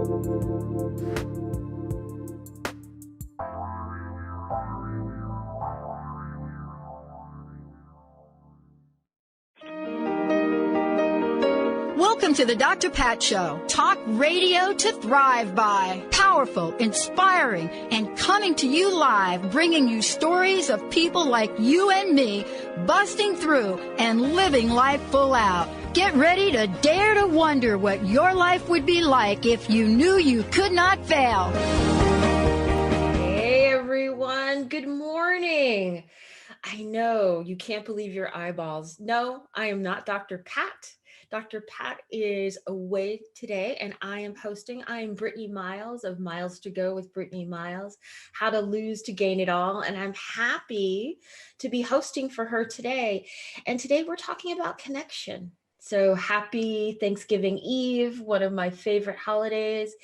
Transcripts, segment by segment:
Welcome to the Dr. Pat Show. Talk radio to thrive by. Powerful, inspiring, and coming to you live, bringing you stories of people like you and me, busting through and living life full out. Get ready to dare to wonder what your life would be like if you knew you could not fail. Hey everyone, good morning. I know you can't believe your eyeballs. No, I am not Dr. Pat. Dr. Pat is away today and I am hosting. I am Brittany Miles of Miles to Go with Brittany Miles, How to Lose to Gain It All. And I'm happy to be hosting for her today. And today we're talking about connection. So happy Thanksgiving Eve, one of my favorite holidays.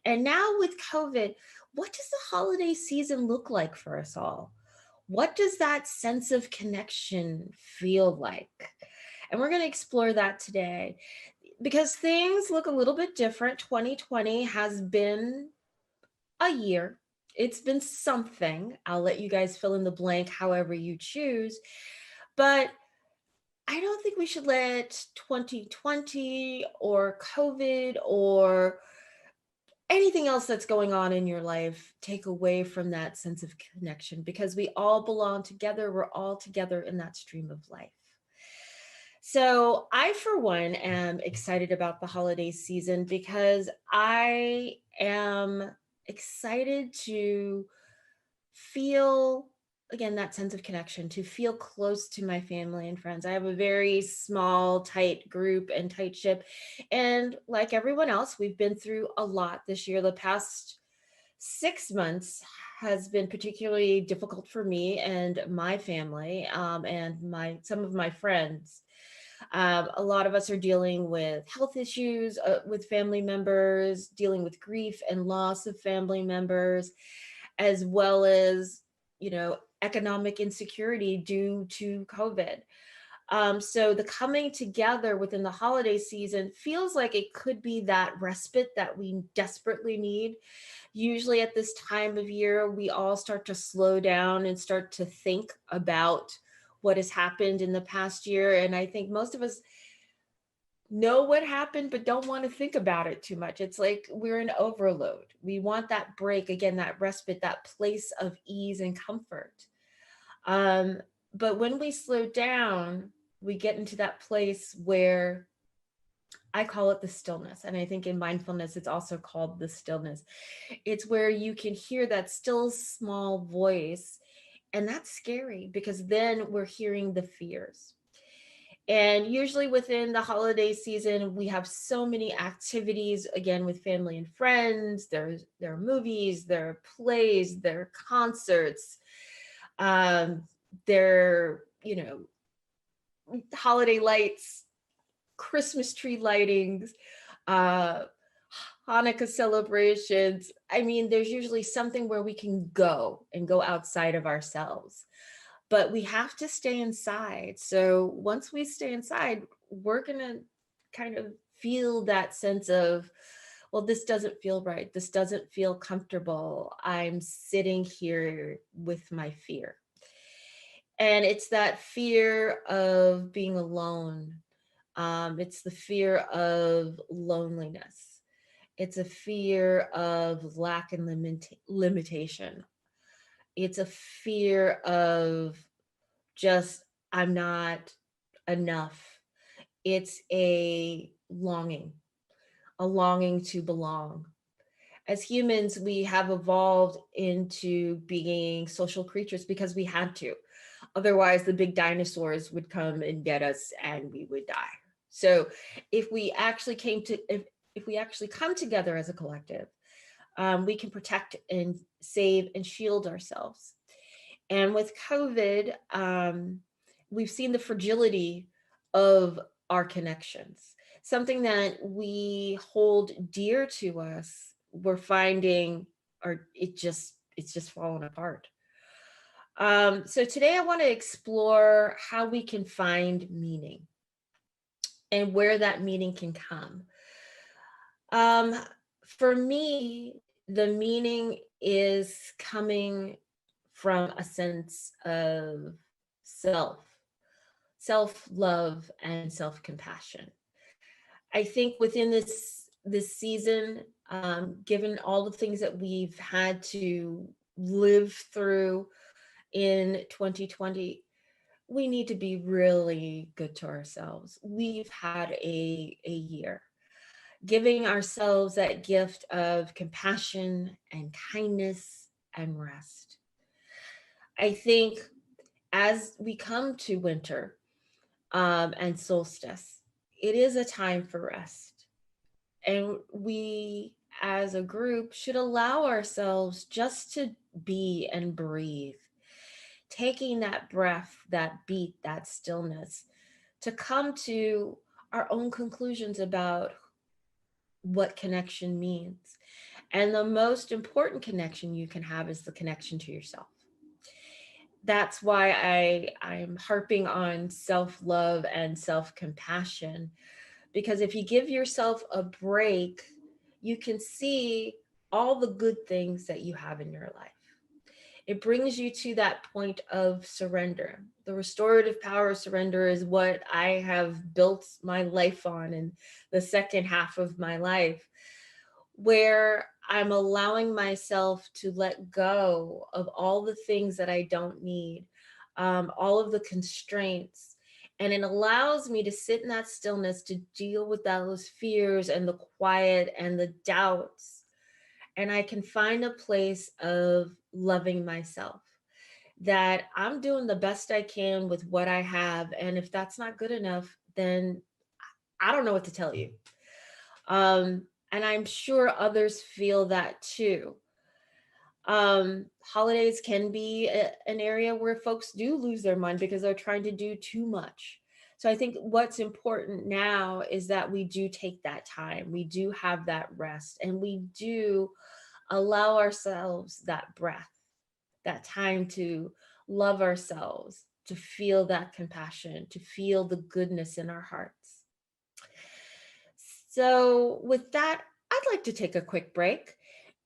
And now with COVID, what does the holiday season look like for us all? What does that sense of connection feel like? And we're going to explore that today because things look a little bit different. 2020 has been a year. It's been something. I'll let you guys fill in the blank however you choose. But I don't think we should let 2020 or COVID or anything else that's going on in your life take away from that sense of connection, because we all belong together. We're all together in that stream of life. So I, for one, am excited about the holiday season because I am excited to feel, again, that sense of connection, to feel close to my family and friends. I have a very small, tight group and tight ship. And like everyone else, we've been through a lot this year. The past 6 months has been particularly difficult for me and my family and some of my friends. A lot of us are dealing with health issues with family members, dealing with grief and loss of family members, as well as, economic insecurity due to COVID. So the coming together within the holiday season feels like it could be that respite that we desperately need. Usually at this time of year, we all start to slow down and start to think about what has happened in the past year. And I think most of us know what happened, but don't want to think about it too much. It's like we're in overload. We want that break, again, that respite, that place of ease and comfort. But when we slow down, we get into that place where I call it the stillness. And I think in mindfulness, it's also called the stillness. It's where you can hear that still small voice. And that's scary because then we're hearing the fears. And usually within the holiday season, we have so many activities, again, with family and friends. There are movies, there are plays, there are concerts, there are, holiday lights, Christmas tree lightings, Hanukkah celebrations. I mean, there's usually something where we can go outside of ourselves, but we have to stay inside. So once we stay inside, we're going to kind of feel that sense of, well, this doesn't feel right. This doesn't feel comfortable. I'm sitting here with my fear. And it's that fear of being alone. It's the fear of loneliness. It's a fear of lack and limitation. It's a fear of just, I'm not enough. It's a longing to belong. As humans, we have evolved into being social creatures because we had to. Otherwise, the big dinosaurs would come and get us and we would die. So if we actually come together as a collective, we can protect and save and shield ourselves. And with COVID, we've seen the fragility of our connections. Something that we hold dear to us, we're finding, it's just falling apart. So today I want to explore how we can find meaning and where that meaning can come. For me, the meaning is coming from a sense of self, self-love and self-compassion. I think within this season, given all the things that we've had to live through in 2020, we need to be really good to ourselves. We've had a year. Giving ourselves that gift of compassion and kindness and rest. I think as we come to winter and solstice, it is a time for rest. And we as a group should allow ourselves just to be and breathe, taking that breath, that beat, that stillness, to come to our own conclusions about what connection means. And the most important connection you can have is the connection to yourself. That's why I'm harping on self-love and self-compassion, because if you give yourself a break, you can see all the good things that you have in your life. It brings you to that point of surrender. The restorative power of surrender is what I have built my life on in the second half of my life, where I'm allowing myself to let go of all the things that I don't need, all of the constraints. And it allows me to sit in that stillness to deal with those fears and the quiet and the doubts. And I can find a place of loving myself, that I'm doing the best I can with what I have. And if that's not good enough, then I don't know what to tell you. And I'm sure others feel that too. Holidays can be an area where folks do lose their mind because they're trying to do too much. So I think what's important now is that we do take that time, we do have that rest, and we do allow ourselves that breath, that time to love ourselves, to feel that compassion, to feel the goodness in our hearts. So with that, I'd like to take a quick break.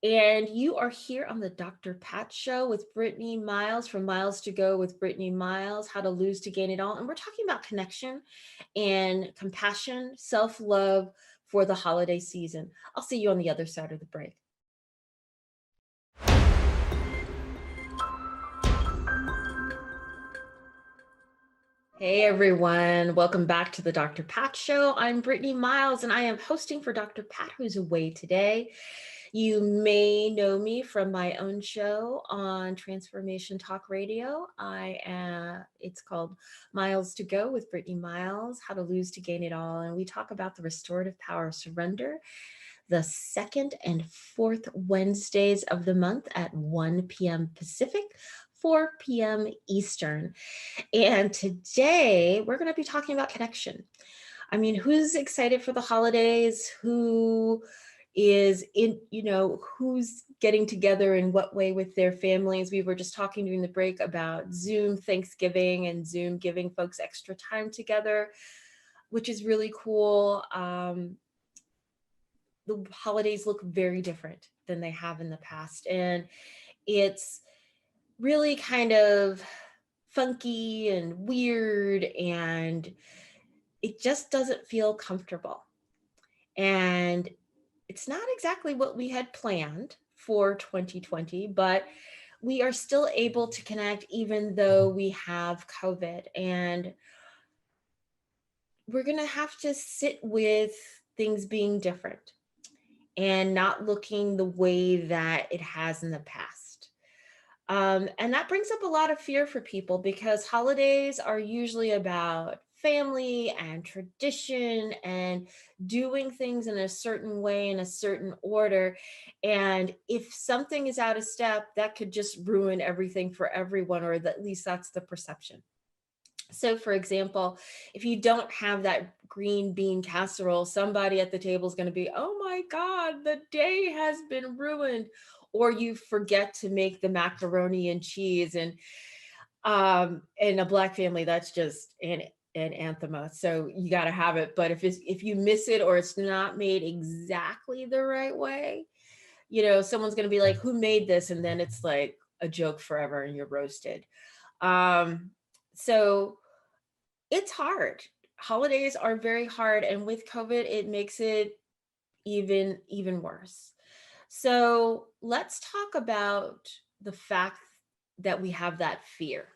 And you are here on the Dr. Pat Show with Brittany Miles from Miles to Go with Brittany Miles, How to Lose to Gain It All. And we're talking about connection and compassion, self-love for the holiday season. I'll see you on the other side of the break. Hey everyone, welcome back to the Dr. Pat Show. I'm Brittany Miles and I am hosting for Dr. Pat, who's away today. You may know me from my own show on Transformation Talk Radio. It's called Miles to Go with Brittany Miles, How to Lose to Gain It All. And we talk about the restorative power of surrender the second and fourth Wednesdays of the month at 1 p.m. Pacific, 4 p.m. Eastern. And today we're going to be talking about connection. I mean, who's excited for the holidays? Who is in, who's getting together in what way with their families? We were just talking during the break about Zoom Thanksgiving and Zoom giving folks extra time together, which is really cool. The holidays look very different than they have in the past. And it's really kind of funky and weird, and it just doesn't feel comfortable. And it's not exactly what we had planned for 2020, but we are still able to connect even though we have COVID. And we're going to have to sit with things being different and not looking the way that it has in the past. And that brings up a lot of fear for people because holidays are usually about family and tradition and doing things in a certain way, in a certain order. And if something is out of step, that could just ruin everything for everyone, or at least that's the perception. So for example, if you don't have that green bean casserole, somebody at the table is going to be, oh my God, the day has been ruined. Or you forget to make the macaroni and cheese. And in a Black family, that's just, and and anthema. So you got to have it. But if you miss it or it's not made exactly the right way, someone's going to be like, who made this? And then it's like a joke forever and you're roasted. So it's hard. Holidays are very hard. And with COVID, it makes it even worse. So let's talk about the fact that we have that fear,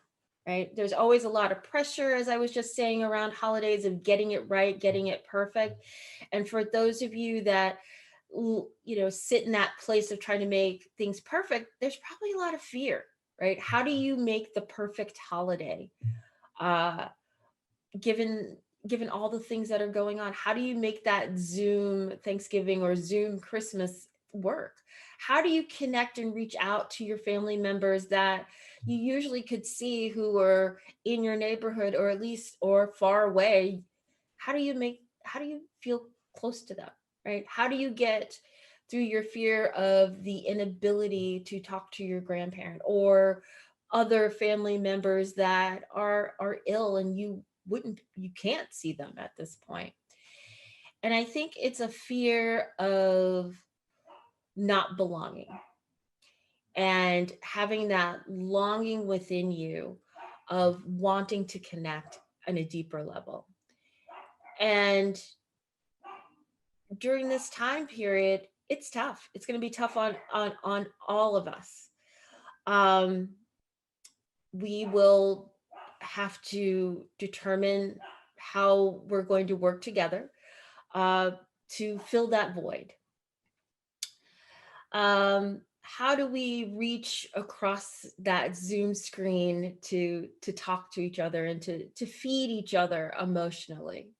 right? There's always a lot of pressure, as I was just saying, around holidays of getting it right, getting it perfect. And for those of you that sit in that place of trying to make things perfect, there's probably a lot of fear, right? How do you make the perfect holiday? Given all the things that are going on, how do you make that Zoom Thanksgiving or Zoom Christmas work? How do you connect and reach out to your family members that you usually could see who are in your neighborhood or far away? How do you feel close to them, right? How do you get through your fear of the inability to talk to your grandparent or other family members that are ill and you can't see them at this point? And I think it's a fear of not belonging and having that longing within you of wanting to connect on a deeper level. And during this time period, it's tough. It's going to be tough on all of us. We will have to determine how we're going to work together to fill that void. How do we reach across that Zoom screen to talk to each other and to feed each other emotionally?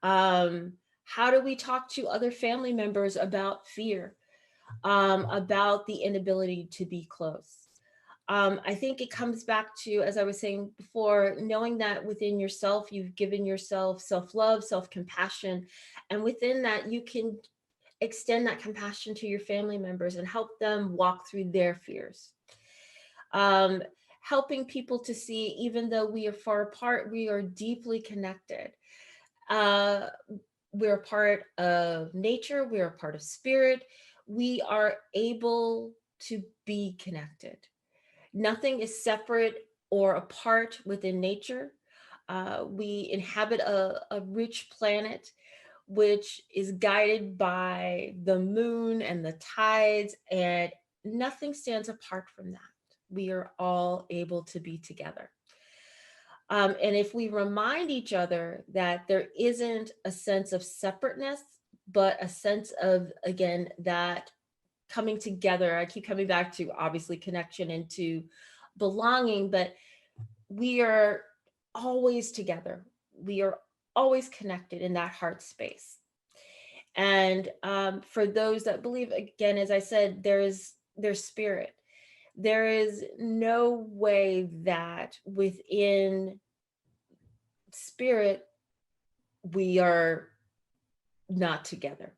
How do we talk to other family members about fear, about the inability to be close? I think it comes back to, as I was saying before, knowing that within yourself, you've given yourself self-love, self-compassion, and within that, you can extend that compassion to your family members and help them walk through their fears. Helping people to see, even though we are far apart, we are deeply connected. We're a part of nature, we're a part of spirit. We are able to be connected. Nothing is separate or apart within nature. We inhabit a rich planet, which is guided by the moon and the tides, and nothing stands apart from that. We are all able to be together. And if we remind each other that there isn't a sense of separateness, but a sense of, again, that coming together, I keep coming back to obviously connection and to belonging, but we are always together. We are always connected in that heart space. And for those that believe, again, as I said, there's spirit. There is no way that within spirit we are not together.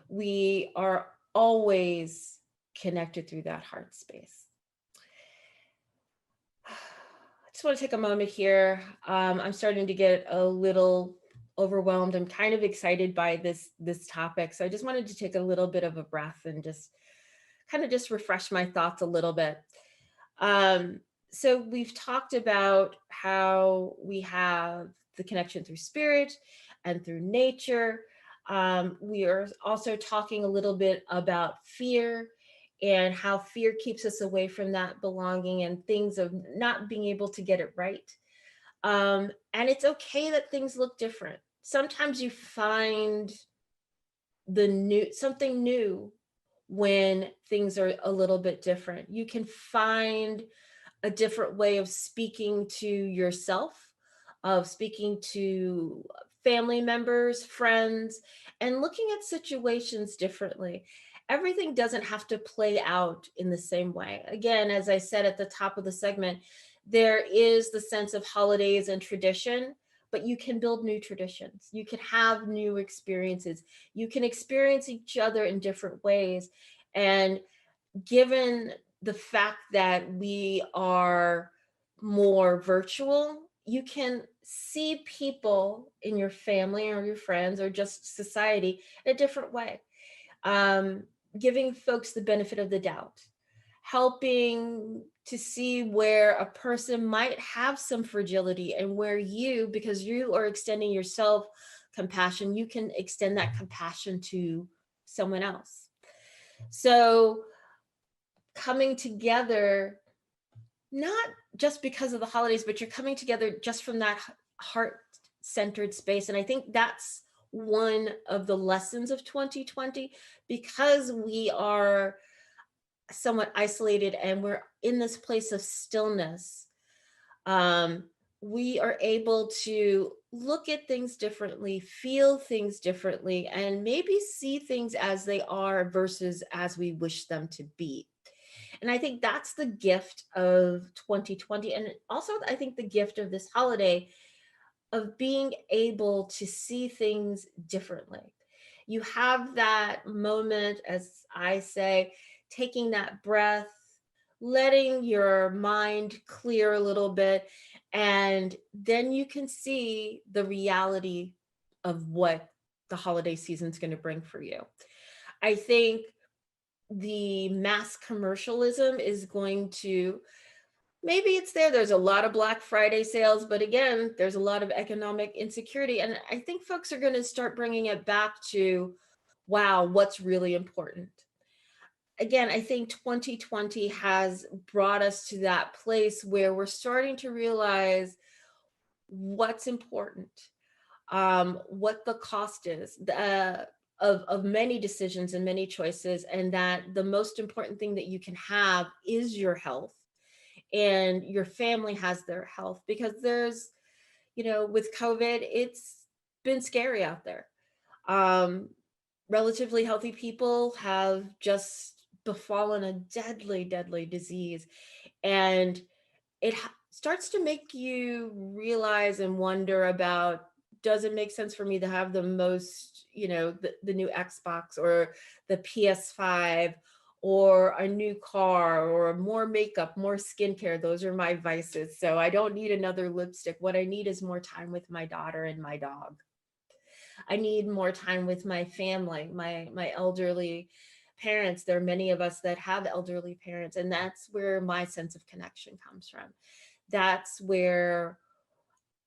We are always connected through that heart space. I just want to take a moment here. I'm starting to get a little overwhelmed. I'm kind of excited by this topic. So I just wanted to take a little bit of a breath and just refresh my thoughts a little bit. So we've talked about how we have the connection through spirit and through nature. We are also talking a little bit about fear and how fear keeps us away from that belonging and things of not being able to get it right. And it's okay that things look different. Sometimes you find something new when things are a little bit different. You can find a different way of speaking to yourself, of speaking to family members, friends, and looking at situations differently. Everything doesn't have to play out in the same way. Again, as I said at the top of the segment, there is the sense of holidays and tradition, but you can build new traditions. You can have new experiences. You can experience each other in different ways. And given the fact that we are more virtual, you can see people in your family or your friends or just society in a different way. Um, Giving folks the benefit of the doubt, helping to see where a person might have some fragility and where you, because you are extending yourself compassion, you can extend that compassion to someone else. So coming together, not just because of the holidays, but you're coming together just from that heart centered space. And I think that's one of the lessons of 2020, because we are somewhat isolated and we're in this place of stillness. Um, we are able to look at things differently, feel things differently, and maybe see things as they are versus as we wish them to be. And I think that's the gift of 2020. And also, I think the gift of this holiday of being able to see things differently. You have that moment, as I say, taking that breath, letting your mind clear a little bit, and then you can see the reality of what the holiday season is going to bring for you. I think the mass commercialism is going to, maybe it's there. There's a lot of Black Friday sales, but again, there's a lot of economic insecurity. And I think folks are going to start bringing it back to, wow, what's really important. Again, I think 2020 has brought us to that place where we're starting to realize what's important, what the cost is of many decisions and many choices, and that the most important thing that you can have is your health, and your family has their health, because there's, with COVID, it's been scary out there. Um, Relatively healthy people have just befallen a deadly, deadly disease. And it starts to make you realize and wonder about, does it make sense for me to have the most, the new Xbox or the PS5 or a new car or more makeup, more skincare? Those are my vices. So I don't need another lipstick. What I need is more time with my daughter and my dog. I need more time with my family, my elderly parents. There are many of us that have elderly parents, and that's where my sense of connection comes from. That's where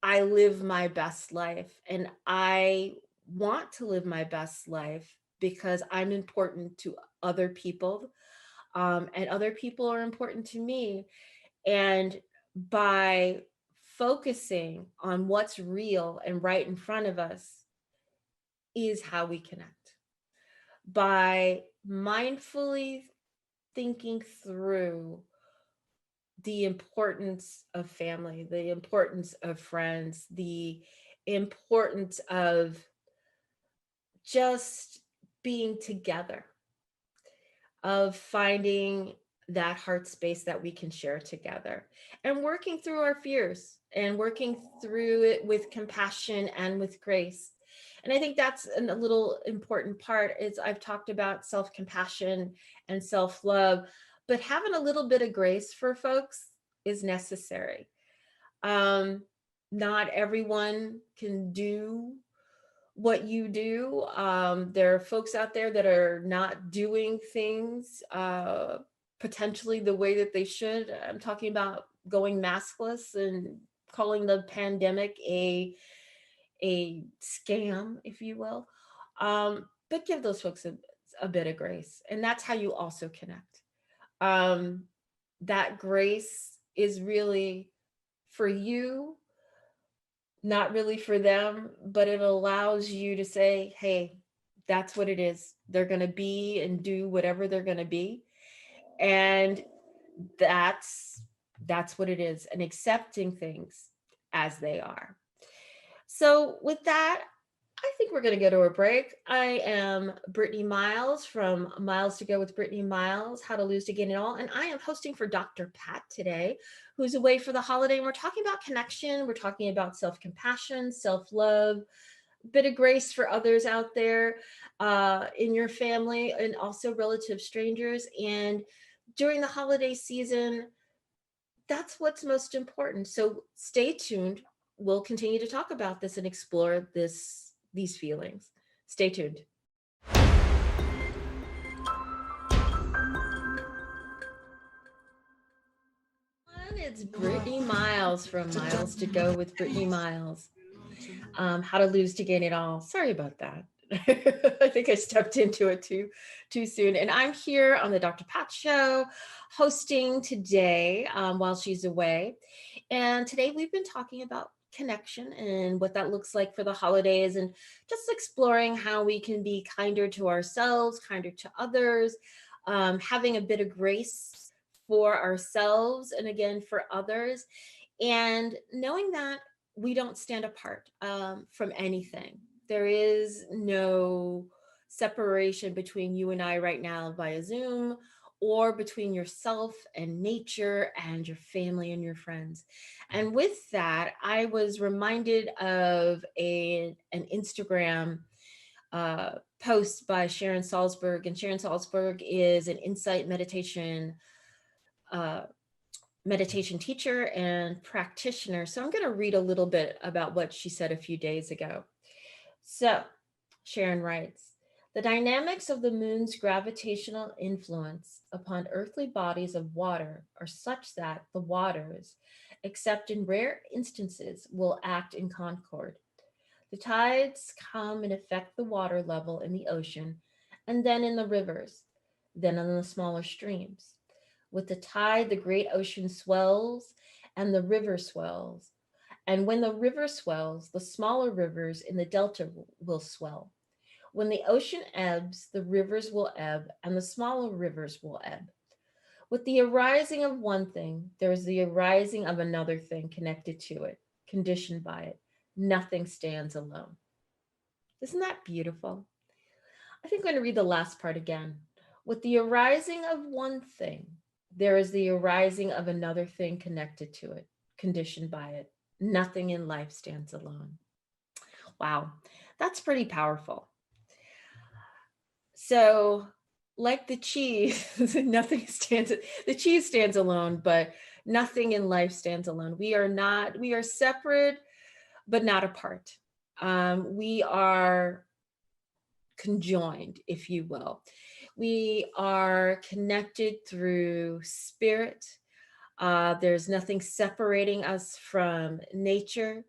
I live my best life, and I want to live my best life because I'm important to other people, and other people are important to me. And by focusing on what's real and right in front of us is how we connect. By mindfully thinking through the importance of family, the importance of friends, the importance of just being together, of finding that heart space that we can share together, and working through our fears and working through it with compassion and with grace. And I think that's a little important part. Is I've talked about self-compassion and self-love, but having a little bit of grace for folks is necessary. Um, Not everyone can do what you do. There are folks out there that are not doing things potentially the way that they should. I'm talking about going maskless and calling the pandemic a scam, if you will. But give those folks a bit of grace, and that's how you also connect. That grace is really for you, not really for them, but it allows you to say, hey, that's what it is. They're going to be and do whatever they're going to be. And that's what it is, and accepting things as they are. So with that, I think we're going to go to a break. I am Brittany Miles from Miles to Go with Brittany Miles, How to Lose to Gain It All. And I am hosting for Dr. Pat today, who's away for the holiday. And we're talking about connection. We're talking about self-compassion, self-love, a bit of grace for others out there in your family, and also relative strangers. And during the holiday season, that's what's most important. So stay tuned. we'll continue to talk about this and explore these feelings. Stay tuned. It's Brittany Miles from Miles to Go with Brittany Miles. How to lose to gain it all. Sorry about that. I think I stepped into it too soon. And I'm here on the Dr. Pat Show, hosting today while she's away. And today we've been talking about connection and what that looks like for the holidays, and just exploring how we can be kinder to ourselves, kinder to others, having a bit of grace for ourselves and again for others, and knowing that we don't stand apart from anything. There is no separation between you and I right now via Zoom, or between yourself and nature and your family and your friends. And with that, I was reminded of an Instagram post by Sharon Salzberg. And Sharon Salzberg is an insight uh, meditation teacher and practitioner. So I'm going to read a little bit about what she said a few days ago. So Sharon writes, the dynamics of the moon's gravitational influence upon earthly bodies of water are such that the waters, except in rare instances, will act in concord. The tides come and affect the water level in the ocean, and then in the rivers, then in the smaller streams. With the tide, the great ocean swells and the river swells. And when the river swells, the smaller rivers in the delta will swell. When the ocean ebbs, the rivers will ebb and the smaller rivers will ebb. With the arising of one thing, there is the arising of another thing connected to it, conditioned by it. Nothing stands alone. Isn't that beautiful? I think I'm going to read the last part again. With the arising of one thing, there is the arising of another thing connected to it, conditioned by it. Nothing in life stands alone. Wow, that's pretty powerful. So, like the cheese, the cheese stands alone, but nothing in life stands alone. We are separate, but not apart. We are conjoined, if you will. We are connected through spirit. There's nothing separating us from nature.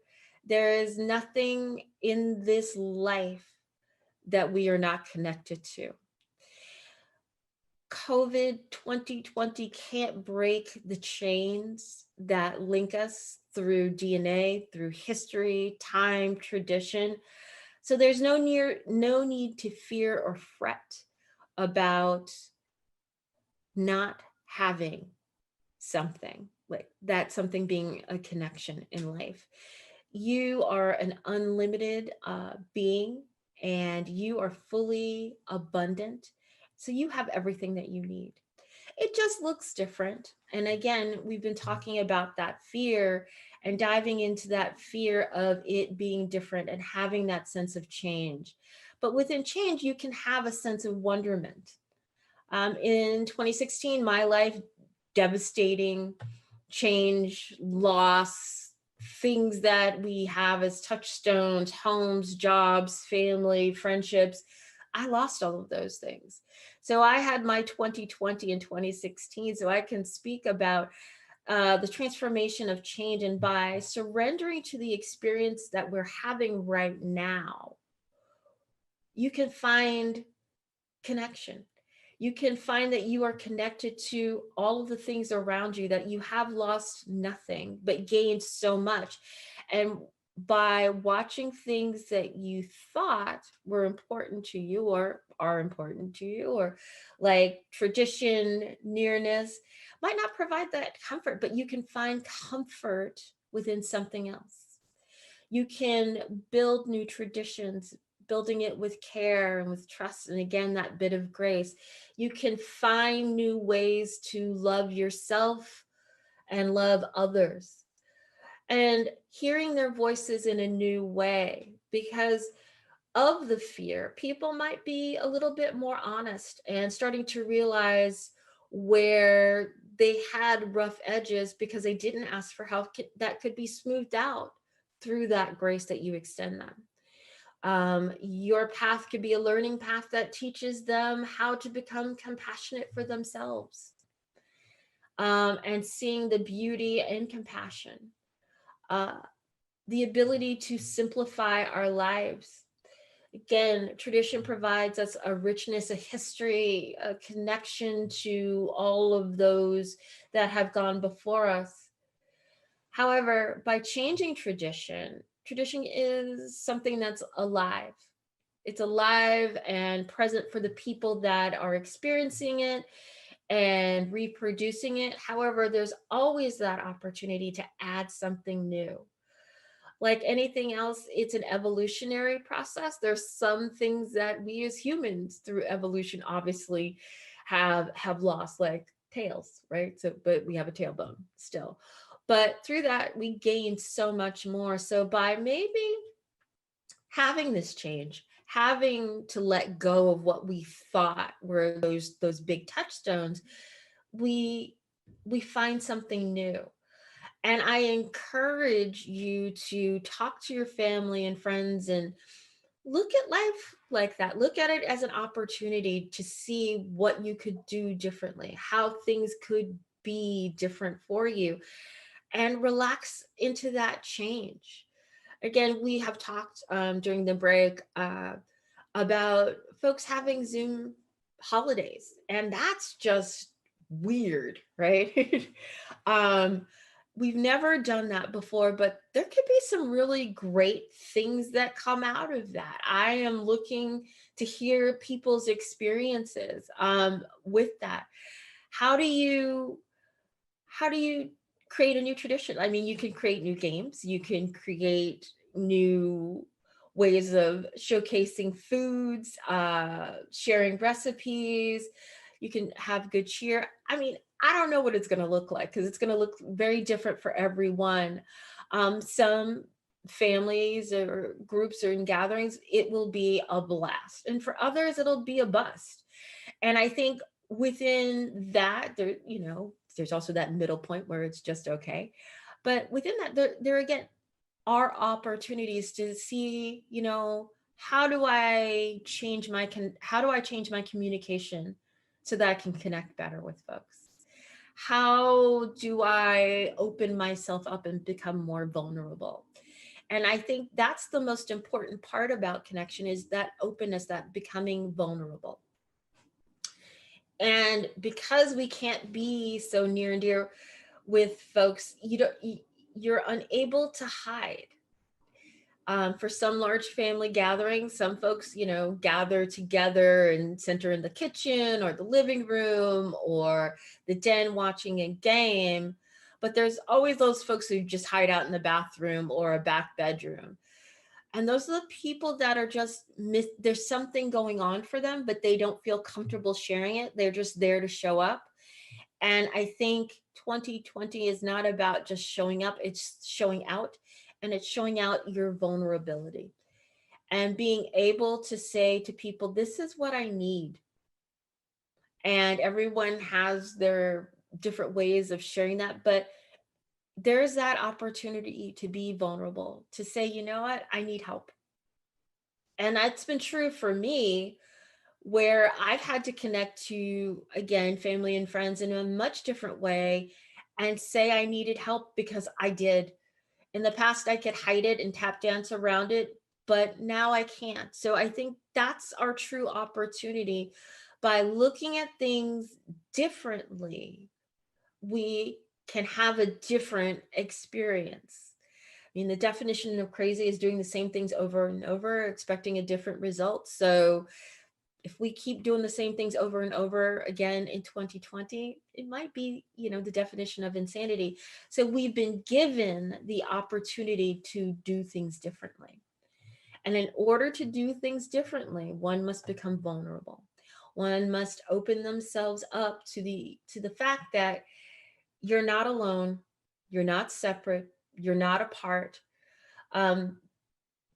There is nothing in this life that we are not connected to. COVID 2020 can't break the chains that link us through DNA, through history, time, tradition. So there's no need to fear or fret about not having something, like that something being a connection in life. You are an unlimited being, and you are fully abundant. So you have everything that you need. It just looks different. And again, we've been talking about that fear and diving into that fear of it being different and having that sense of change. But within change, you can have a sense of wonderment. In 2016, my life, devastating change, loss, things that we have as touchstones, homes, jobs, family, friendships. I lost all of those things. So I had my 2020 and 2016. So I can speak about the transformation of change, and by surrendering to the experience that we're having right now, you can find connection. You can find that you are connected to all of the things around you, that you have lost nothing but gained so much. And by watching things that you thought were important to you or are important to you, or like tradition, nearness, might not provide that comfort, but you can find comfort within something else. You can build new traditions, building it with care and with trust, and again, that bit of grace. You can find new ways to love yourself and love others, and hearing their voices in a new way. Because of the fear, people might be a little bit more honest and starting to realize where they had rough edges because they didn't ask for help, that could be smoothed out through that grace that you extend them. Your path could be a learning path that teaches them how to become compassionate for themselves, and seeing the beauty and compassion, uh, the ability to simplify our lives. Again, tradition provides us a richness, a history, a connection to all of those that have gone before us. However, by changing tradition, tradition is something that's alive. It's alive and present for the people that are experiencing it and reproducing it. However, there's always that opportunity to add something new. Like anything else, it's an evolutionary process. There's some things that we as humans through evolution obviously have lost, like tails, right? So but we have a tailbone still. But through that we gained so much more. So by maybe having this change, having to let go of what we thought were those big touchstones, we we find something new. And I encourage you to talk to your family and friends and look at life like that. Look at it as an opportunity to see what you could do differently, how things could be different for you, and relax into that change. Again, we have talked during the break about folks having Zoom holidays, and that's just weird, right? um, we've never done that before, but there could be some really great things that come out of that. I am looking to hear people's experiences with that. How do you how do you create a new tradition? I mean, you can create new games, you can create new ways of showcasing foods, sharing recipes. You can have good cheer. I mean, I don't know what it's going to look like because it's going to look very different for everyone. Some families or groups or in gatherings, it will be a blast. And for others, it'll be a bust. And I think within that, there's also that middle point where it's just okay. But within that, there again are opportunities to see, how do I change my communication so that I can connect better with folks? How do I open myself up and become more vulnerable? And I think that's the most important part about connection, is that openness, that becoming vulnerable. And because we can't be so near and dear with folks, you're unable to hide. For some large family gatherings, some folks, gather together and center in the kitchen or the living room or the den watching a game. But there's always those folks who just hide out in the bathroom or a back bedroom. And those are the people that are just there's something going on for them, but they don't feel comfortable sharing it. They're just there to show up. And I think 2020 is not about just showing up, it's showing out, and it's showing out your vulnerability and being able to say to people, this is what I need. And everyone has their different ways of sharing that, but there's that opportunity to be vulnerable, to say, you know what, I need help. And that's been true for me, where I've had to connect to, again, family and friends in a much different way and say I needed help, because I did. In the past, I could hide it and tap dance around it, but now I can't. So I think that's our true opportunity. By looking at things differently, we can have a different experience. I mean, the definition of crazy is doing the same things over and over, expecting a different result. So if we keep doing the same things over and over again in 2020, it might be, the definition of insanity. So we've been given the opportunity to do things differently. And in order to do things differently, one must become vulnerable. One must open themselves up to the fact that you're not alone, you're not separate, you're not apart.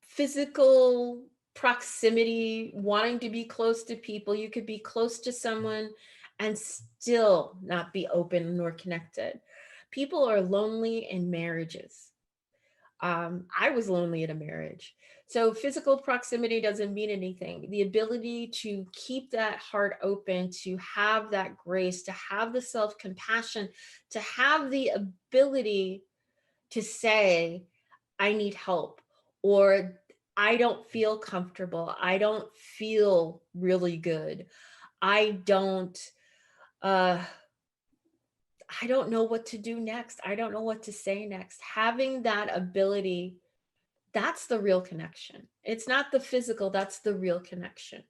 Physical proximity, wanting to be close to people, you could be close to someone and still not be open nor connected. People are lonely in marriages. I was lonely in a marriage. So physical proximity doesn't mean anything. The ability to keep that heart open, to have that grace, to have the self-compassion, to have the ability to say, I need help, or I don't feel comfortable. I don't feel really good. I don't uh I don't know what to do next. I don't know what to say next. Having that ability, that's the real connection. It's not the physical, that's the real connection.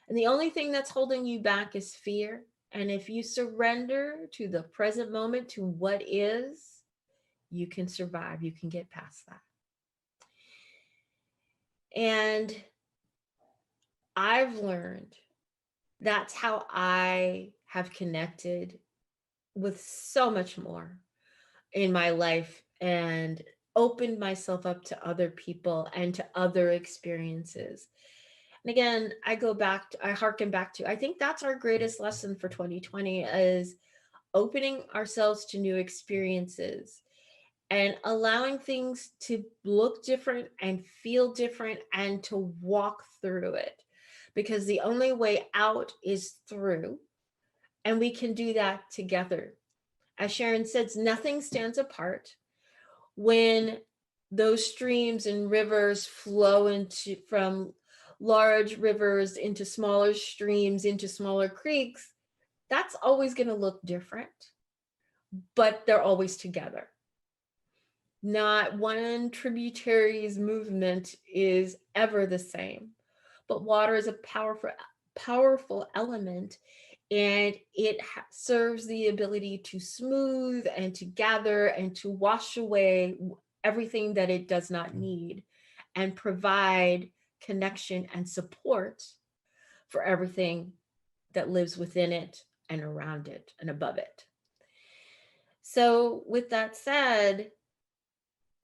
And the only thing that's holding you back is fear. And if you surrender to the present moment, to what is, you can survive, you can get past that. And I've learned that's how I have connected with so much more in my life and opened myself up to other people and to other experiences. And again, I harken back to, I think that's our greatest lesson for 2020 is opening ourselves to new experiences and allowing things to look different and feel different and to walk through it. Because the only way out is through, and we can do that together. As Sharon says, nothing stands apart. When those streams and rivers flow into from large rivers into smaller streams into smaller creeks, that's always going to look different, but they're always together. Not one tributary's movement is ever the same, but water is a powerful element, and it serves the ability to smooth and to gather and to wash away everything that it does not need and provide connection and support for everything that lives within it and around it and above it. So with that said,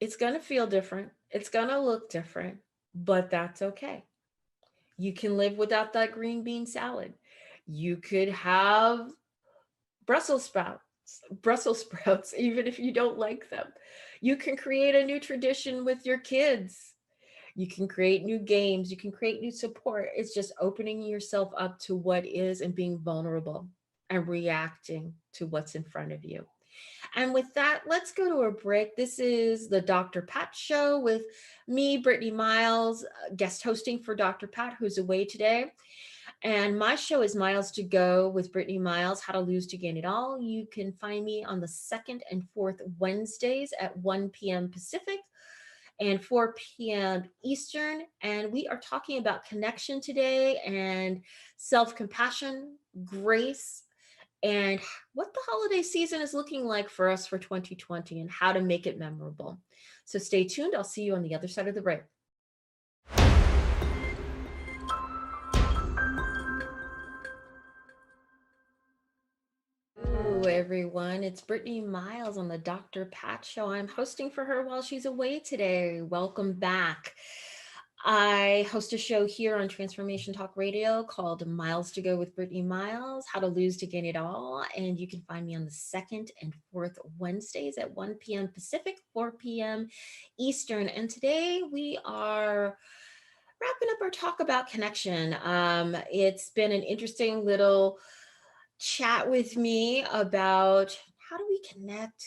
it's going to feel different. It's going to look different, but that's okay. You can live without that green bean salad. You could have Brussels sprouts, even if you don't like them. You can create a new tradition with your kids. You can create new games. You can create new support. It's just opening yourself up to what is and being vulnerable and reacting to what's in front of you. And with that, let's go to a break. This is the Dr. Pat Show with me, Brittany Miles, guest hosting for Dr. Pat, who's away today. And my show is Miles to Go with Brittany Miles, How to Lose to Gain It All. You can find me on the second and fourth Wednesdays at 1 p.m. Pacific and 4 p.m. Eastern. And we are talking about connection today and self-compassion, grace, and what the holiday season is looking like for us for 2020 and how to make it memorable. So stay tuned. I'll see you on the other side of the break. Hello, everyone. It's Brittany Miles on the Dr. Pat Show. I'm hosting for her while she's away today. Welcome back. I host a show here on Transformation Talk Radio called Miles to Go with Brittany Miles, How to Lose to Gain It All. And you can find me on the second and fourth Wednesdays at 1 p.m. Pacific, 4 p.m. Eastern. And today we are wrapping up our talk about connection. It's been an interesting little chat with me about how do we connect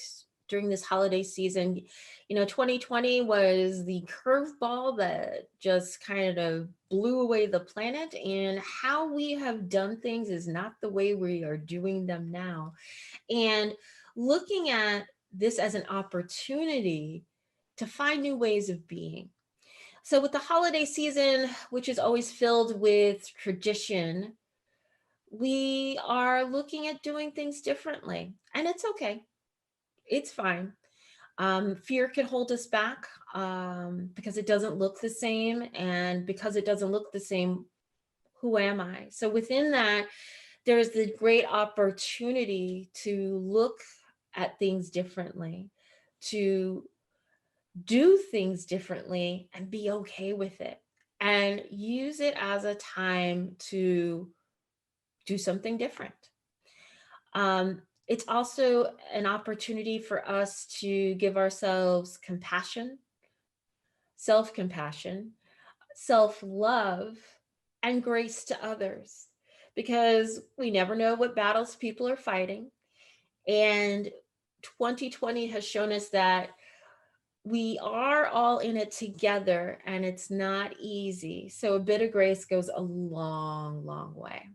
during this holiday season. 2020 was the curveball that just kind of blew away the planet, and how we have done things is not the way we are doing them now. And looking at this as an opportunity to find new ways of being. So with the holiday season, which is always filled with tradition, we are looking at doing things differently, and it's okay. It's fine. Fear can hold us back because it doesn't look the same. And because it doesn't look the same, who am I? So within that, there's the great opportunity to look at things differently, to do things differently and be okay with it, and use it as a time to do something different. It's also an opportunity for us to give ourselves compassion self-compassion, self-love, and grace to others, because we never know what battles people are fighting. And 2020 has shown us that we are all in it together and it's not easy. So a bit of grace goes a long, long way.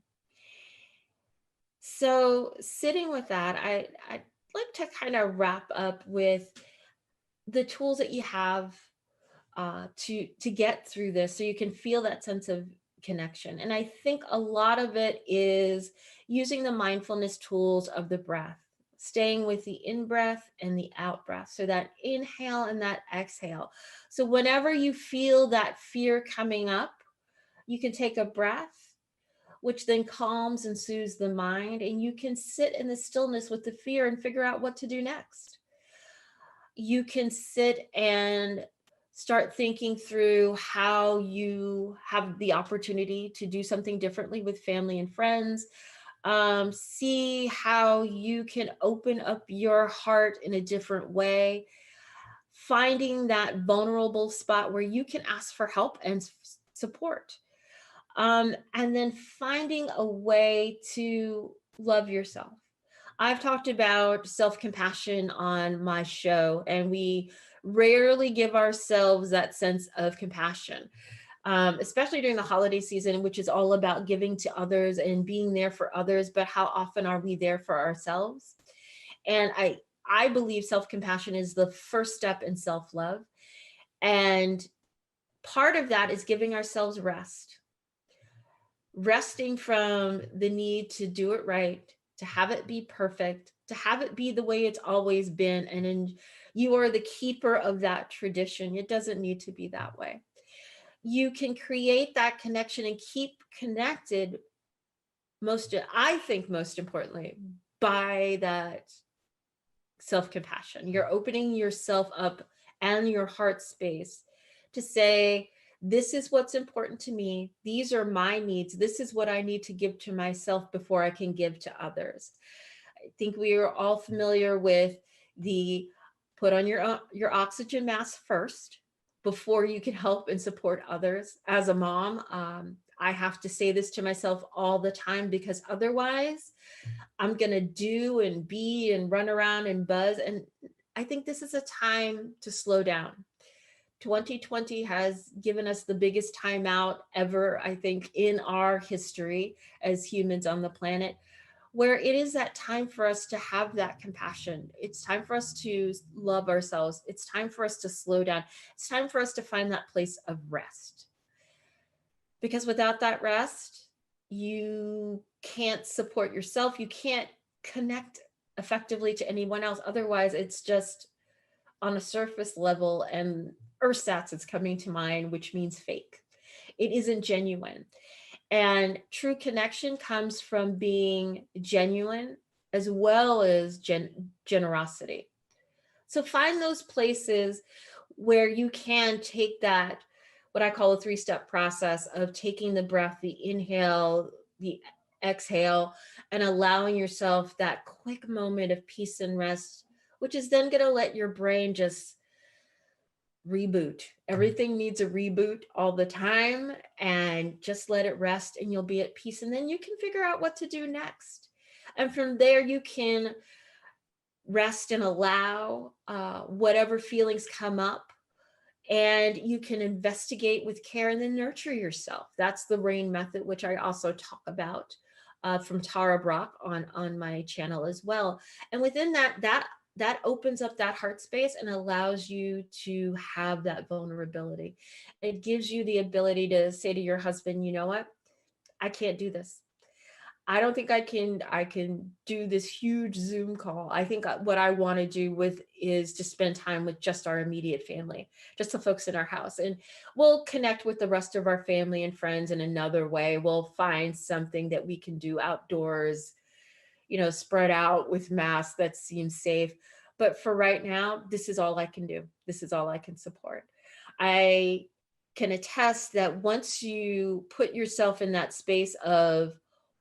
So sitting with that, I'd like to kind of wrap up with the tools that you have to get through this, so you can feel that sense of connection. And I think a lot of it is using the mindfulness tools of the breath, staying with the in breath and the out breath. So that inhale and that exhale. So whenever you feel that fear coming up, you can take a breath, which then calms and soothes the mind, and you can sit in the stillness with the fear and figure out what to do next. You can sit and start thinking through how you have the opportunity to do something differently with family and friends. See how you can open up your heart in a different way, finding that vulnerable spot where you can ask for help and support. And then finding a way to love yourself. I've talked about self-compassion on my show, and we rarely give ourselves that sense of compassion, especially during the holiday season, which is all about giving to others and being there for others. But how often are we there for ourselves? And I believe self-compassion is the first step in self-love. And part of that is giving ourselves rest, resting from the need to do it right, to have it be perfect, to have it be the way it's always been. And then you are the keeper of that tradition. It doesn't need to be that way. You can create that connection and keep connected, I think most importantly, by that self-compassion. You're opening yourself up and your heart space to say, this is what's important to me. These are my needs. This is what I need to give to myself before I can give to others. I think we are all familiar with the put on your oxygen mask first before you can help and support others. As a mom, I have to say this to myself all the time, because otherwise I'm going to do and be and run around and buzz. And I think this is a time to slow down. 2020 has given us the biggest timeout ever, I think, in our history as humans on the planet, where it is that time for us to have that compassion. It's time for us to love ourselves. It's time for us to slow down. It's time for us to find that place of rest. Because without that rest, you can't support yourself. You can't connect effectively to anyone else. Otherwise, it's just on a surface level, and ersatz is coming to mind, which means fake. It isn't genuine. And true connection comes from being genuine as well as generosity. So find those places where you can take that, what I call a 3-step process of taking the breath, the inhale, the exhale, and allowing yourself that quick moment of peace and rest, which is then going to let your brain just reboot. Everything needs a reboot all the time, and just let it rest and you'll be at peace. And then you can figure out what to do next. And from there, you can rest and allow whatever feelings come up, and you can investigate with care and then nurture yourself. That's the RAIN method, which I also talk about from Tara Brach on my channel as well. And within that opens up that heart space and allows you to have that vulnerability. It gives you the ability to say to your husband, you know what? I can't do this. I don't think I can do this huge Zoom call. I think what I want to do is to spend time with just our immediate family, just the folks in our house. And we'll connect with the rest of our family and friends in another way. We'll find something that we can do outdoors, spread out with masks that seems safe. But for right now, this is all I can do. This is all I can support. I can attest that once you put yourself in that space of,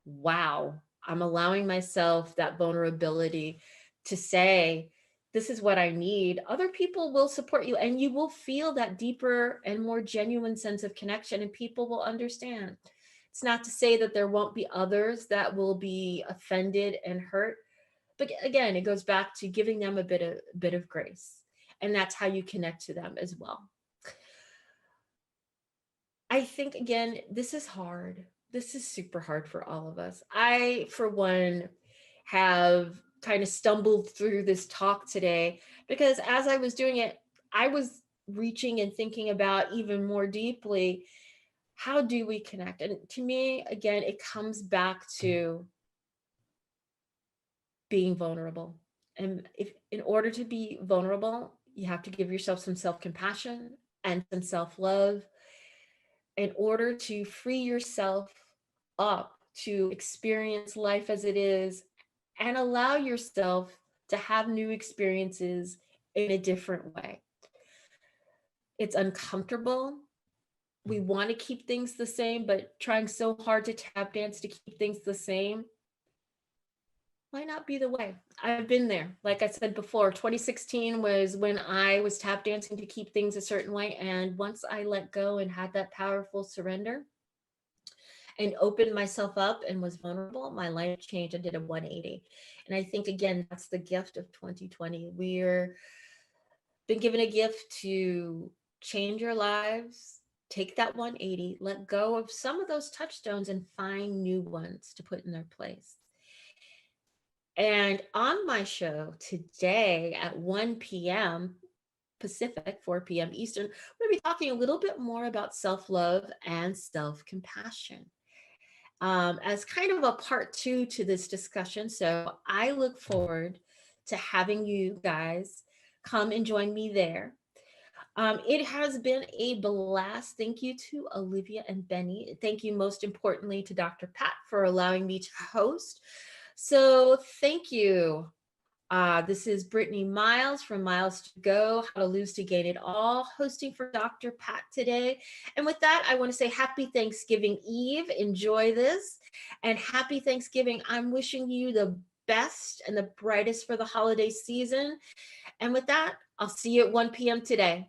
wow, I'm allowing myself that vulnerability to say, this is what I need, other people will support you, and you will feel that deeper and more genuine sense of connection, and people will understand. It's not to say that there won't be others that will be offended and hurt, but again, it goes back to giving them a bit of grace, and that's how you connect to them as well. I think, again, this is hard. This is super hard for all of us. I, for one, have kind of stumbled through this talk today because as I was doing it, I was reaching and thinking about even more deeply, how do we connect? And to me, again, it comes back to being vulnerable. And if in order to be vulnerable, you have to give yourself some self-compassion and some self-love in order to free yourself up to experience life as it is and allow yourself to have new experiences in a different way. It's uncomfortable. We want to keep things the same, but trying so hard to tap dance to keep things the same might not be the way. I've been there. Like I said before, 2016 was when I was tap dancing to keep things a certain way. And once I let go and had that powerful surrender and opened myself up and was vulnerable, my life changed. I did a 180. And I think, again, that's the gift of 2020. We're been given a gift to change our lives, take that 180, let go of some of those touchstones and find new ones to put in their place. And on my show today at 1 p.m. Pacific, 4 p.m. Eastern, we're going to be talking a little bit more about self-love and self-compassion as kind of a part two to this discussion. So I look forward to having you guys come and join me there. It has been a blast. Thank you to Olivia and Benny. Thank you most importantly to Dr. Pat for allowing me to host. So thank you. This is Brittany Miles from Miles to Go, How to Lose to Gain It All, hosting for Dr. Pat today. And with that, I want to say happy Thanksgiving Eve. Enjoy this. And happy Thanksgiving. I'm wishing you the best and the brightest for the holiday season. And with that, I'll see you at 1 p.m. today.